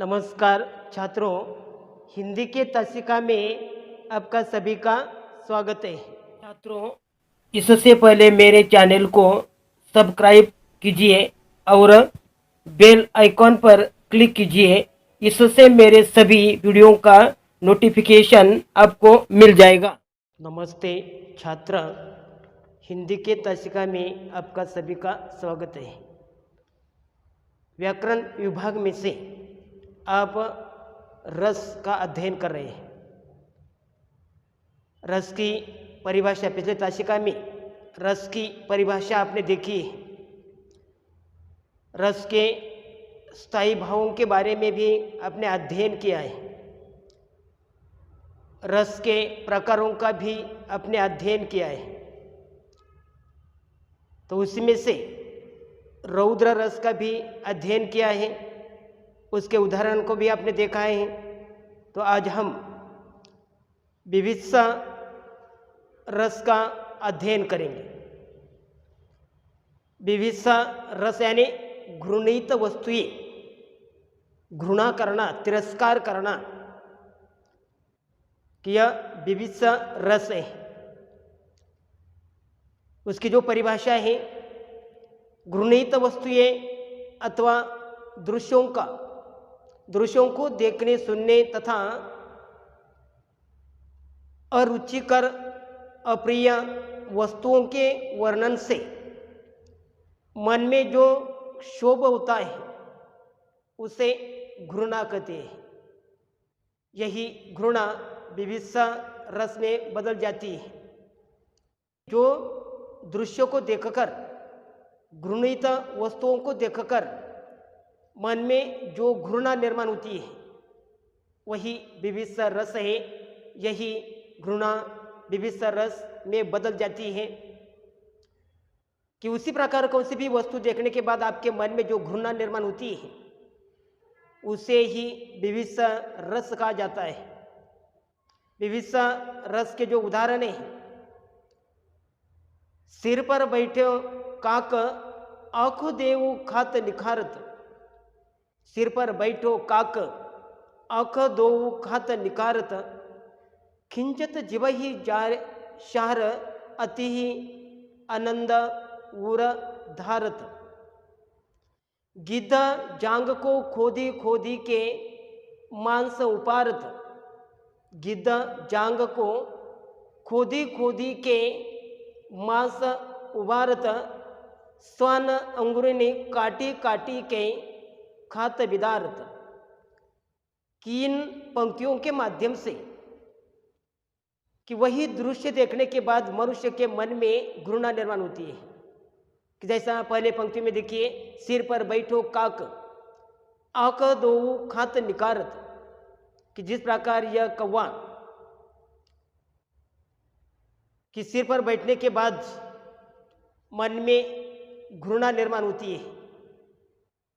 नमस्कार छात्रों, हिंदी के तासिका में आपका सभी का स्वागत है। छात्रों, इससे पहले मेरे चैनल को सब्सक्राइब कीजिए और बेल आइकॉन पर क्लिक कीजिए। इससे मेरे सभी वीडियो का नोटिफिकेशन आपको मिल जाएगा। नमस्ते छात्र, हिंदी के तासिका में आपका सभी का स्वागत है। व्याकरण विभाग में से आप रस का अध्ययन कर रहे हैं। रस की परिभाषा पिछले तासिका में रस की परिभाषा आपने देखी है। रस के स्थायी भावों के बारे में भी आपने अध्ययन किया है। रस के प्रकारों का भी आपने अध्ययन किया है। तो उसमें से रौद्र रस का भी अध्ययन किया है, उसके उदाहरण को भी आपने देखा है। तो आज हम विवित्सा रस का अध्ययन करेंगे। विवित्सा रस यानी घृणित वस्तुएं, घृणा करना, तिरस्कार करना, कि यह विवित्सा रस है। उसकी जो परिभाषा है, घृणित वस्तुएं अथवा दृश्यों को देखने, सुनने तथा अरुचिकर, अप्रिय वस्तुओं के वर्णन से मन में जो क्षोभ होता है उसे घृणा कहते हैं। यही घृणा विवित्सा रस में बदल जाती है। जो दृश्यों को देखकर, घृणित वस्तुओं को देखकर मन में जो घृणा निर्माण होती है वही विवित्सा रस है। यही घृणा विवित्सा रस में बदल जाती है कि उसी प्रकार कौन सी भी वस्तु देखने के बाद आपके मन में जो घृणा निर्माण होती है उसे ही विवित्सा रस कहा जाता है। विवित्सा रस के जो उदाहरण हैं, सिर पर बैठे काक आँख देऊ खात निखारत। सिर पर बैठो काक आँख दोऊ खात निकारत। खिंचत जिवहि जार शहर अति आनंद उर धारत। गिद्ध जांग को खोदी खोदी के मांस उपारत। गिद्ध जांग को खोदी खोदी के मांस उबारत। स्वर्ण अंगुरनी काटी काटी के खात विदारत। कि इन पंक्तियों के माध्यम से कि वही दृश्य देखने के बाद मनुष्य के मन में घृणा निर्माण होती है। कि जैसा पहले पंक्ति में देखिए, सिर पर बैठो काक आँख दोऊ खात निकारत, कि जिस प्रकार यह कौवा कि सिर पर बैठने के बाद मन में घृणा निर्माण होती है।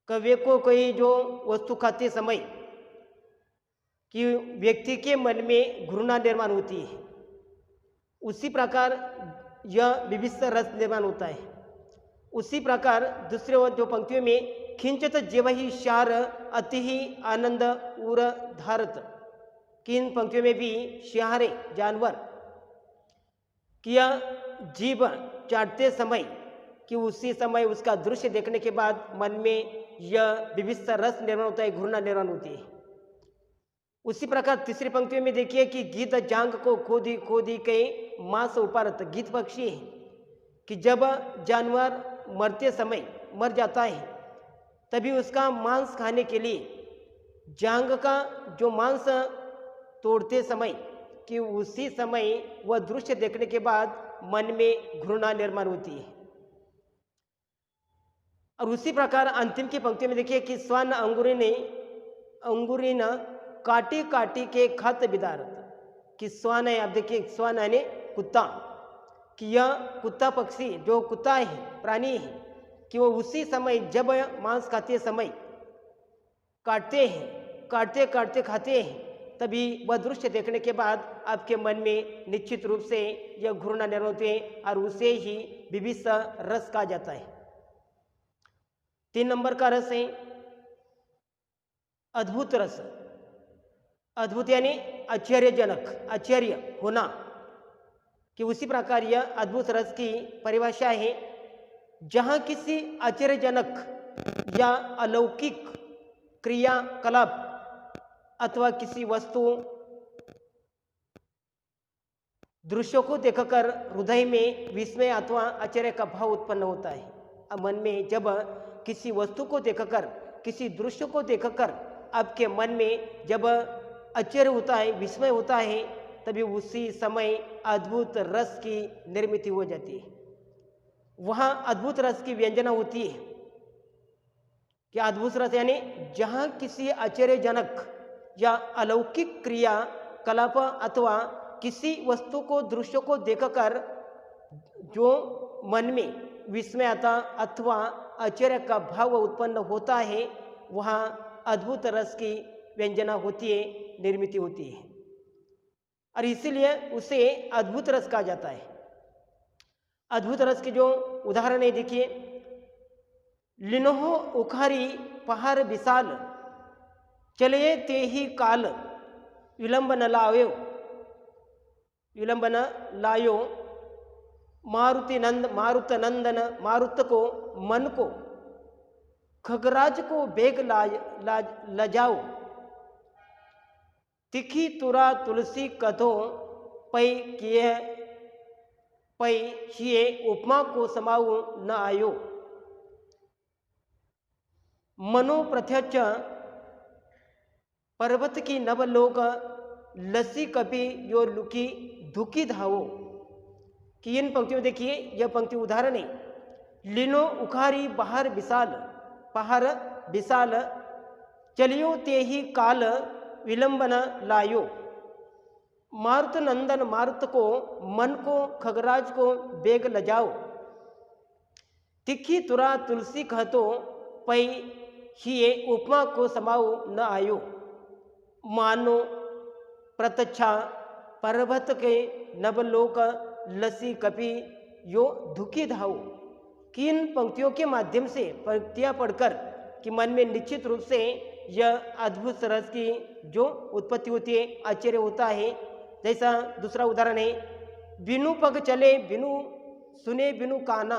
कौवे को कोई जो वस्तु खाते समय कि व्यक्ति के मन में घृणा निर्माण होती है, उसी प्रकार यह विवित्सा रस निर्माण होता है। उसी प्रकार दूसरे जो पंक्तियों में खिंचत जिवहि शार अति ही आनंद उर धारत, कि इन पंक्तियों में भी शाहरे जानवर कि यह जीव चाटते समय कि उसी समय उसका दृश्य देखने के बाद मन में यह विवित्सा रस निर्माण होता है, घृणा निर्माण होती है। उसी प्रकार तीसरी पंक्तियों में देखिए कि गिद्ध जांग को खोदी खोदी के मांस उपारत। गिद्ध पक्षी है कि जब जानवर मरते समय मर जाता है तभी उसका मांस खाने के लिए जांग का जो मांस तोड़ते समय कि उसी समय वह दृश्य देखने के बाद मन में घृणा निर्माण होती है। और उसी प्रकार अंतिम की पंक्ति में देखिए कि स्वर्ण अंगुरीन काटी काटी के खात विदारत, कि स्वान है, आप देखिए स्वान यानी कुत्ता, कि यह कुत्ता पक्षी जो कुत्ता है, प्राणी है, कि वो उसी समय जब मांस खाते समय काटते हैं, काटते काटते खाते हैं, तभी वह दृश्य देखने के बाद आपके मन में निश्चित रूप से यह घृणा निर्माण होती है और उसे ही विवित्सा रस कहा जाता है। 3 नंबर का रस है अद्भुत रस, अद्भुत यानी आश्चर्यजनक, आश्चर्य होना, कि उसी प्रकार यह अद्भुत रस की परिभाषा है जहाँ किसी आश्चर्यजनक या अलौकिक क्रियाकलाप अथवा किसी वस्तु दृश्यों को देखकर हृदय में विस्मय अथवा आश्चर्य का भाव उत्पन्न होता है। अब मन में जब किसी वस्तु को देखकर, किसी दृश्य को देखकर आपके मन में जब आश्चर्य होता है, विस्मय होता है, तभी उसी समय अद्भुत रस की निर्मित हो जाती है। वहाँ अद्भुत रस की व्यंजना होती है कि अद्भुत रस यानी जहाँ किसी आश्चर्यजनक या अलौकिक क्रियाकलाप अथवा किसी वस्तु को, दृश्य को देखकर जो मन में विस्मय आता अथवा आश्चर्य का भाव उत्पन्न होता है, वहाँ अद्भुत रस की व्यंजना होती है, निर्मित होती है, और इसीलिए उसे अद्भुत रस कहा जाता है। अद्भुत रस के जो उदाहरण है देखिए, लिनोह उखारी पहाड़ विशाल, चलिए ते ही काल विलंब न लायो, विलंब न लायो, मारुत नंदन मारुत को मन को, खगराज को बेग लजाओ, तिखी तुरा तुलसी कथो पै किए पै किए, उपमा को समाऊ न आयो, मनो प्रत्यक्ष पर्वत की नवलोक, लसी कपि यो लुकी धुकी धावो। कि इन पंक्तियों देखिए, यह पंक्ति उदाहरण है। लिनो उखारी बाहर विशाल, पहाड़ विशाल, चलियो ते ही काल विलंबन लायो, मारुत नंदन मारुत को मन को, खगराज को बेग लजाओ, तिखी तुरा तुलसी कहतो पै हिए, उपमा को समाओ न आयो, मानो प्रत्यक्षा पर्वत के नवलोक, लसी कपि यो धुकी धाओ। कि इन पंक्तियों के माध्यम से, पंक्तियां पढ़कर कि मन में निश्चित रूप से यह अद्भुत रस की जो उत्पत्ति होती है, आश्चर्य होता है। जैसा दूसरा उदाहरण है, बिनु पग चले बिनु सुने बिनु काना,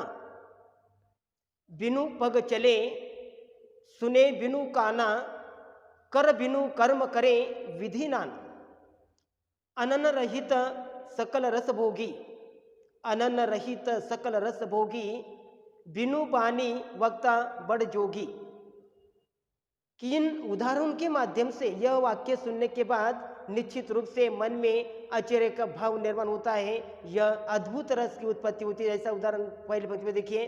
बिनु पग चले सुने बिनु काना, कर बिनु कर्म करे विधि नाना, अनन रहित सकल रस भोगी, अनन रहित सकल रस भोगी, बिनु पानी वक्ता बड़ जोगी। कि इन उदाहरणों के माध्यम से यह वाक्य सुनने के बाद निश्चित रूप से मन में आश्चर्य का भाव निर्माण होता है, यह अद्भुत रस की उत्पत्ति होती है। ऐसा उदाहरण पहले पंक्ति में देखिए,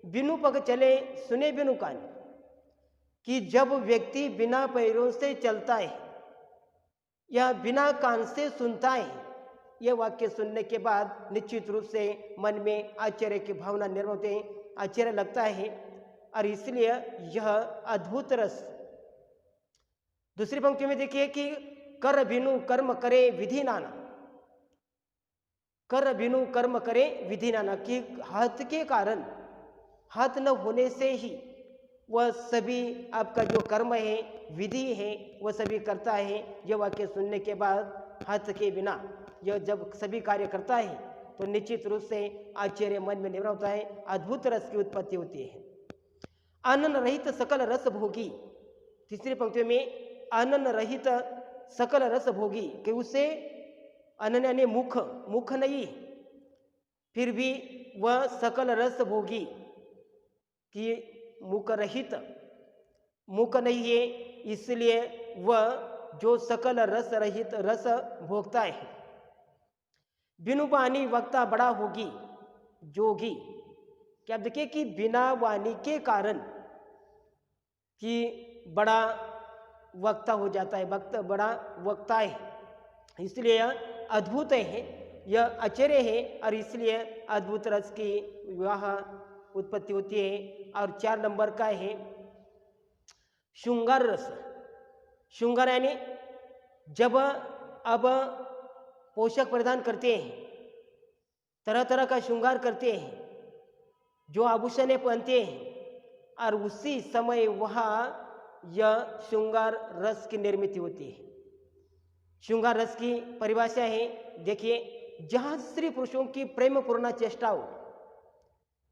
बिनु पग चले सुने बिनु कान, कि जब व्यक्ति बिना पैरों से चलता है या बिना कान से सुनता है, यह वाक्य सुनने के बाद निश्चित रूप से मन में आश्चर्य की भावना निर्माण होते हैं, आश्चर्य लगता है, और इसलिए यह अद्भुत रस। दूसरी पंक्ति में देखिए कि कर बिनु कर्म करे विधि नाना, कर बिनु कर्म करे विधि नाना, कि हाथ के कारण, हाथ न होने से ही वह सभी आपका जो कर्म है, विधि है, वह सभी करता है। यह वाक्य सुनने के बाद हाथ के बिना यह जब सभी कार्य करता है तो निश्चित रूप से आश्चर्य मन में निर्माण होता है, अद्भुत रस की उत्पत्ति होती है। अनन रहित सकल रस भोगी, तीसरी पंक्ति में अनन रहित सकल रस भोगी, कि उसे अनन यानी मुख, मुख नहीं, फिर भी वह सकल रस भोगी, कि मुख रहित, मुख नहीं है, इसलिए वह जो सकल रस रहित रस भोगता है। बिनु वाणी वक्ता बड़ा होगी जोगी, क्या आप देखिए कि बिना वाणी के कारण कि बड़ा वक्ता हो जाता है, वक्त बड़ा वक्ता है, इसलिए यह अद्भुत है, यह आश्चर्य है, और इसलिए अद्भुत रस की विवाह उत्पत्ति होती है। और 4 नंबर का है श्रृंगार रस। श्रृंगार यानी जब अब पोशाक परिधान करते हैं, तरह तरह का श्रृंगार करते हैं, जो आभूषण पहनते हैं, और उसी समय वह यह श्रृंगार रस की निर्मित होती है। श्रृंगार रस की परिभाषा है, देखिए, जहाँ स्त्री पुरुषों की प्रेमपूर्ण चेष्टाओं,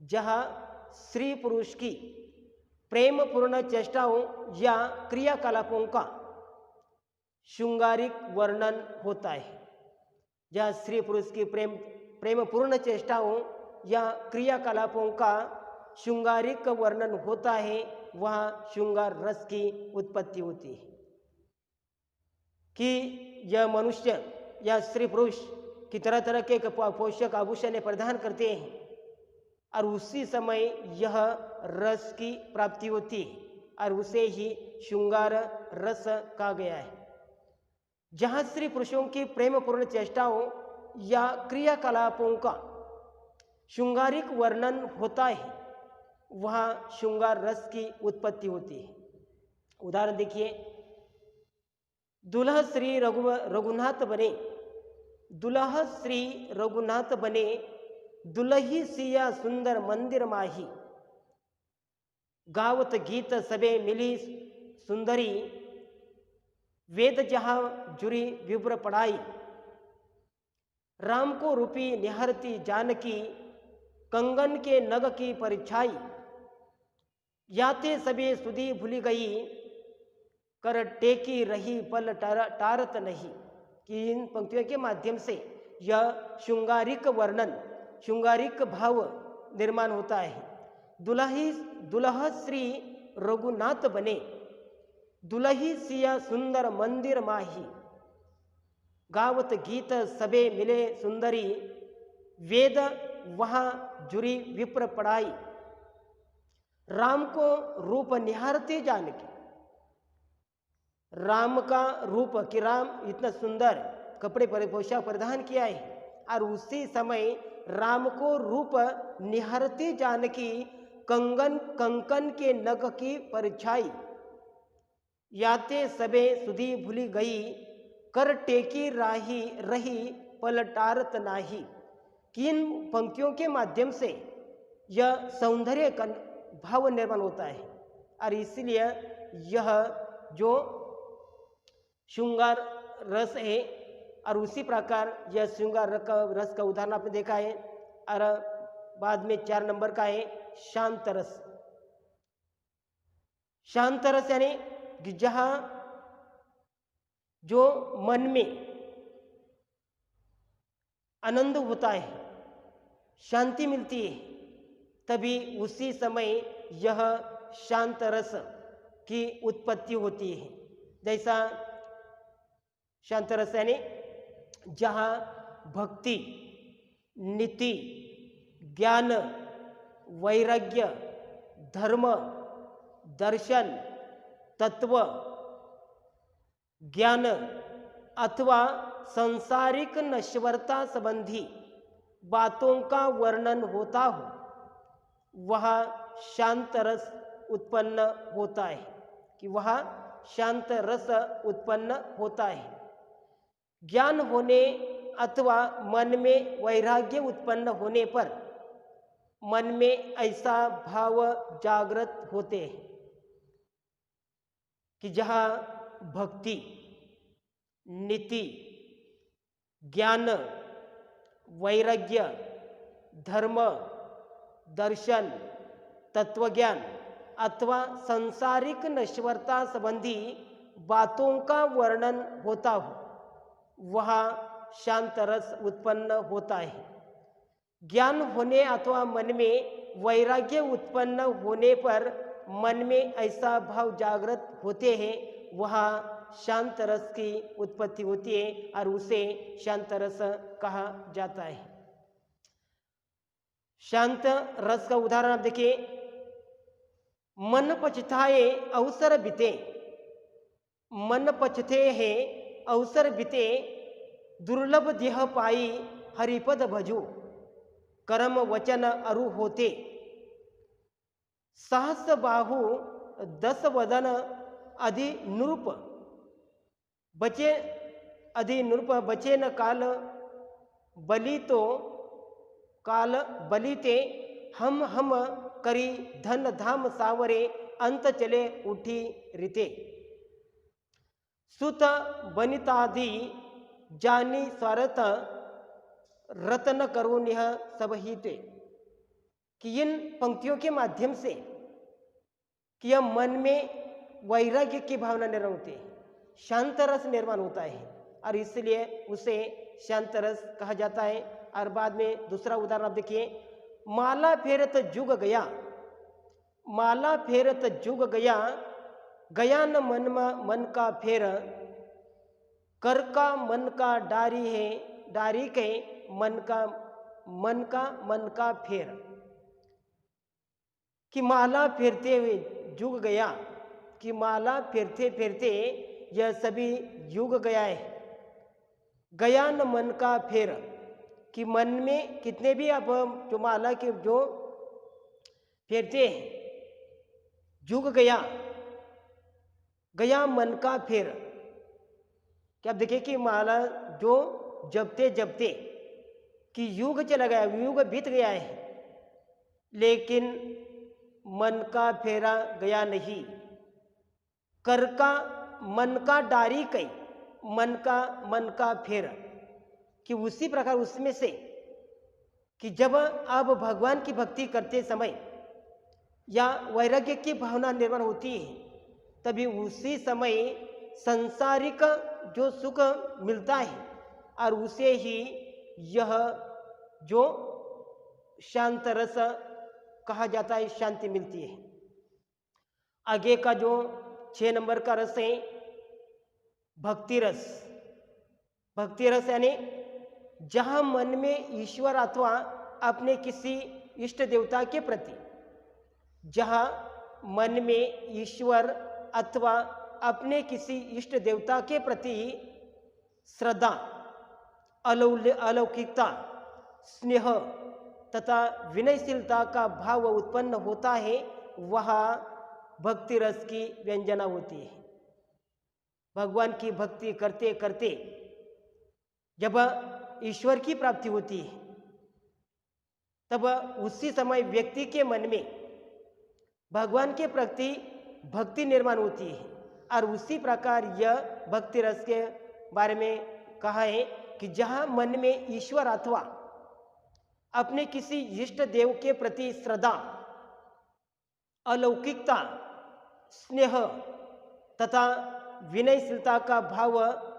जहाँ स्त्री पुरुष की प्रेमपूर्ण चेष्टाओं या क्रियाकलापों का श्रृंगारिक वर्णन होता है। जहाँ स्त्री पुरुष की प्रेमपूर्ण चेष्टाओं या क्रियाकलापों का श्रृंगारिक वर्णन होता है, वहाँ श्रृंगार रस की उत्पत्ति होती है। कि यह मनुष्य या स्त्री पुरुष की तरह तरह के पोषक आभूषण परिधान करते हैं और उसी समय यह रस की प्राप्ति होती है और उसे ही श्रृंगार रस कहा गया है। जहाँ स्त्री पुरुषों की प्रेमपूर्ण चेष्टाओं या क्रियाकलापों का श्रृंगारिक वर्णन होता है, वहाँ श्रृंगार रस की उत्पत्ति होती है। उदाहरण देखिए, दुल्हा श्री रघुनाथ बने, दुल्हा श्री रघुनाथ बने, दुलही सिया सुंदर मंदिर माही, गावत गीत सबे मिली सुंदरी, वेद जहाँ जुरी विभ्र पढ़ाई, राम को रूपी निहरती जानकी, कंगन के नग की परिछाई, याते सबे सुधी भूली गई, कर टेकी रही पल टारत नहीं। कि इन पंक्तियों के माध्यम से यह श्रृंगारिक वर्णन, श्रृंगारिक भाव निर्माण होता है। दुल्हा श्री रघुनाथ बने, दुलही सिया सुंदर मंदिर माही, गावत गीत सबे मिले सुंदरी, वेद वहाँ जुरी विप्र पढ़ाई, राम को रूप निहारते जानकी। राम का रूप, कि राम इतना सुंदर कपड़े पोशाक परिधान किया है और उसी समय राम को रूप निहारते जानकी, कंकन के नग की परछाई, याते सबे सुधी भूली गई, कर टेकी रही पलटारत नाही। किन पंक्तियों के माध्यम से यह सौंदर्य का भाव निर्माण होता है और इसलिए यह जो श्रृंगार रस है और उसी प्रकार यह श्रृंगार रस का उदाहरण आपने देखा है। और बाद में 4 नंबर का है शांत रस। शांत रस यानी जहाँ जो मन में आनंद होता है, शांति मिलती है, तभी उसी समय यह शांत रस की उत्पत्ति होती है। जैसा शांत रस यानी जहाँ भक्ति, नीति, ज्ञान, वैराग्य, धर्म, दर्शन, तत्व ज्ञान अथवा सांसारिक नश्वरता संबंधी बातों का वर्णन होता हो, वह शांत रस उत्पन्न होता है। कि वह शांत रस उत्पन्न होता है। ज्ञान होने अथवा मन में वैराग्य उत्पन्न होने पर मन में ऐसा भाव जागृत होते हैं कि जहाँ भक्ति, नीति, ज्ञान, वैराग्य, धर्म, दर्शन, तत्वज्ञान अथवा सांसारिक नश्वरता संबंधी बातों का वर्णन होता हो, वहाँ शांत रस उत्पन्न होता है। ज्ञान होने अथवा मन में वैराग्य उत्पन्न होने पर मन में ऐसा भाव जागृत होते हैं, वहाँ शांत रस की उत्पत्ति होती है और उसे शांत रस कहा जाता है। शांत रस का उदाहरण आप देखिए, मन पछताए अवसर बीते, मन पछते हैं अवसर बीते, दुर्लभ देह पाई हरिपद भजो, कर्म वचन अरु होते, सहस बाहु 10 वदन अधि नृप, बचे अधि नृप, बचे न काल बलि तो काल बलिते, हम करी धन धाम सावरे, अंत चले उठी रीते। सुत बनितादि जानी स्वार्थ रतन करुण यह सब हिते। कि इन पंक्तियों के माध्यम से कि यह मन में वैराग्य की भावना निर्माण होती है, शांत रस निर्माण होता है और इसलिए उसे शांत रस कहा जाता है। और बाद में दूसरा उदाहरण आप देखिए, माला फेरत जुग गया, माला फेरत जुग गया, गया न मन का फेर, कर का मन का डारी है, डारी के मन का फेर। कि माला फेरते हुए जुग गया, कि माला फेरते फेरते यह सभी युग गया है। गया न मन का फेर, कि मन में कितने भी आप जो माला के जो फेरते हैं, जुग गया, गया मन का फेर। क्या आप देखिए कि माला जो जपते जपते कि युग चला गया, युग बीत गया है, लेकिन मन का फेरा गया नहीं। कर का मन का डारी कई, मन का फेर। कि उसी प्रकार उसमें से कि जब आप भगवान की भक्ति करते समय या वैराग्य की भावना निर्माण होती है, तभी उसी समय संसारिक जो सुख मिलता है और उसे ही यह जो शांत रस कहा जाता है, शांति मिलती है। आगे का जो 6 नंबर का रस है भक्ति रस। भक्ति रस यानी जहाँ मन में ईश्वर अथवा अपने किसी इष्ट देवता के प्रति, जहाँ मन में ईश्वर अथवा अपने किसी इष्ट देवता के प्रति श्रद्धा, अलौकिकता, स्नेह तथा विनयशीलता का भाव उत्पन्न होता है, वह भक्ति रस की व्यंजना होती है। भगवान की भक्ति करते करते जब ईश्वर की प्राप्ति होती है, तब उसी समय व्यक्ति के मन में भगवान के प्रति भक्ति निर्माण होती है। और उसी प्रकार यह भक्ति रस के बारे में कहा है कि जहाँ मन में ईश्वर अथवा अपने किसी इष्ट देव के प्रति श्रद्धा, अलौकिकता, स्नेह तथा विनयशीलता का भाव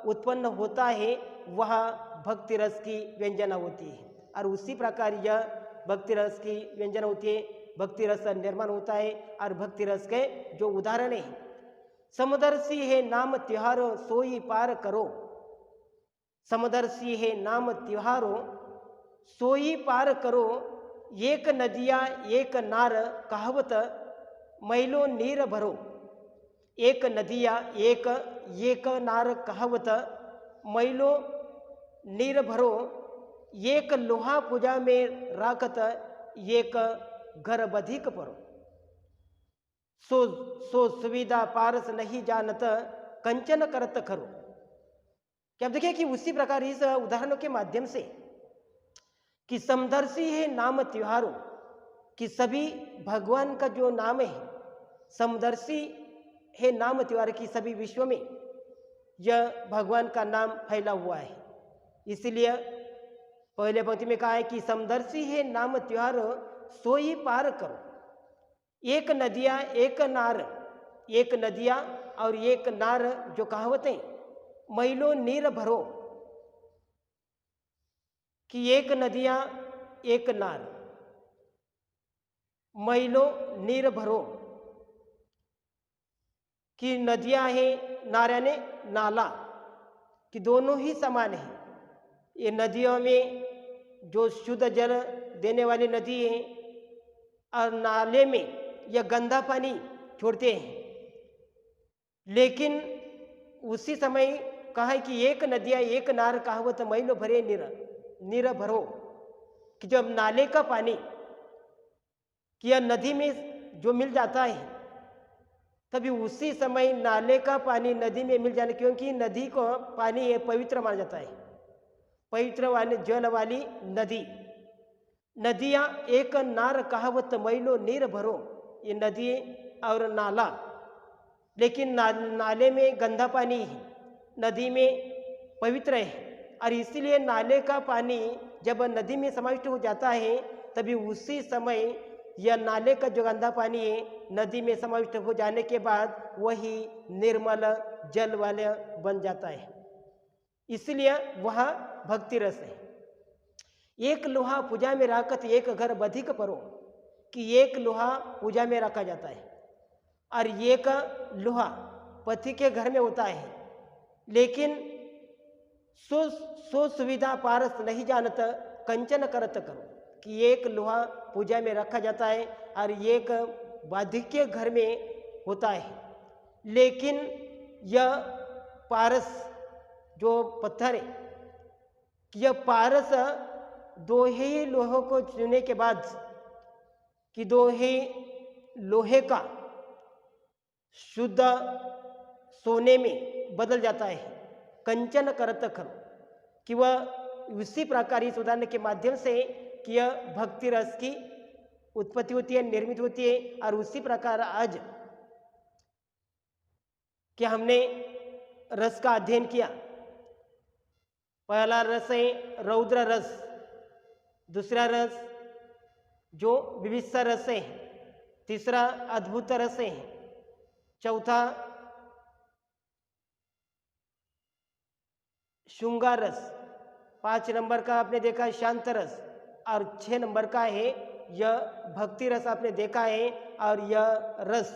उत्पन्न होता है, वह भक्ति रस की व्यंजना होती है। और उसी प्रकार यह भक्ति रस की व्यंजना होती है, भक्ति रस निर्माण होता है। और भक्ति रस के जो उदाहरण है, समदर्शी है नाम त्योहारो सोई पार करो, समदर्शी है नाम त्योहारो सोई पार करो, एक नदिया एक नार कहावत मैलो नीर भरो। एक नदिया एक नार कहावत मैलो नीर भरो, एक लोहा पूजा में राखत एक घर बधिक परो। सो सुविधा पारस नहीं जानत कंचन करत खरो। क्या आप देखिए कि उसी प्रकार इस उदाहरणों के माध्यम से कि समदर्शी है नाम त्योहारों, कि सभी भगवान का जो नाम है, समदर्शी है नाम त्योहार की सभी विश्व में यह भगवान का नाम फैला हुआ है। इसलिए पहले पंक्ति में कहा है कि समदर्शी है नाम त्योहार सोई पार करो। एक नदिया एक नार, एक नदिया और एक नार जो कहावतें, मैलो नीर भरो, कि एक नदिया एक नार, मैलो नीर भरो, कि नदियां है, नार ने नाला, कि दोनों ही समान है। ये नदियों में जो शुद्ध जल देने वाली नदी है और नाले में यह गंदा पानी छोड़ते हैं। लेकिन उसी समय कहा है कि एक नदिया एक नार कहावत मैलो भरे नीर भरो, कि जब नाले का पानी कि यह नदी में जो मिल जाता है, तभी उसी समय नाले का पानी नदी में मिल जाने, क्योंकि नदी को पानी है पवित्र माना जाता है, पवित्र वाली जल वाली नदी। नदियाँ एक नार कहावत मैलो नीर भरो, ये नदी और नाला, लेकिन नाले में गंदा पानी है, नदी में पवित्र है, और इसीलिए नाले का पानी जब नदी में समाविष्ट हो जाता है तभी उसी समय यह नाले का जो गंदा पानी है नदी में समाविष्ट हो जाने के बाद वही निर्मल जल वाला बन जाता है। इसलिए वह भक्ति रस है। एक लोहा पूजा में रखत एक घर बधिक परो, कि एक लोहा पूजा में रखा जाता है और एक लोहा पति के घर में होता है, लेकिन सो सुविधा पारस नहीं जानत कंचन करत करो, कि एक लोहा पूजा में रखा जाता है और एक बाधिक के घर में होता है, लेकिन यह पारस जो पत्थर है, यह पारस दो ही लोहों को चुनने के बाद कि दो ही लोहे का शुद्ध सोने में बदल जाता है, कंचन करत खरो, कि वह उसी प्रकार इस उदाहरण के माध्यम से कि यह भक्ति रस की उत्पत्ति होती है, निर्मित होती है। और उसी प्रकार आज कि हमने रस का अध्ययन किया। पहला रस है रौद्र रस, दूसरा रस जो विवित्सा रस है, तीसरा अद्भुत रस है, चौथा श्रृंगार रस, 5 नंबर का आपने देखा शांत रस, और 6 नंबर का है यह भक्ति रस आपने देखा है। और यह रस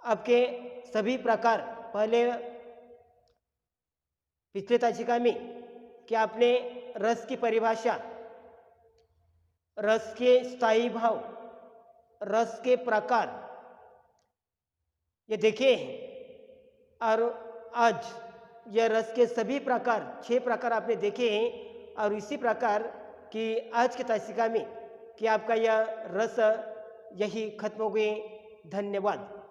आपके सभी प्रकार पहले पिछले तासिका में कि आपने रस की परिभाषा, रस के स्थायी भाव, रस के प्रकार ये देखे हैं, और आज यह रस के सभी प्रकार 6 प्रकार आपने देखे हैं। और इसी प्रकार कि आज के तासिका में कि आपका यह रस यही खत्म हो गए। धन्यवाद।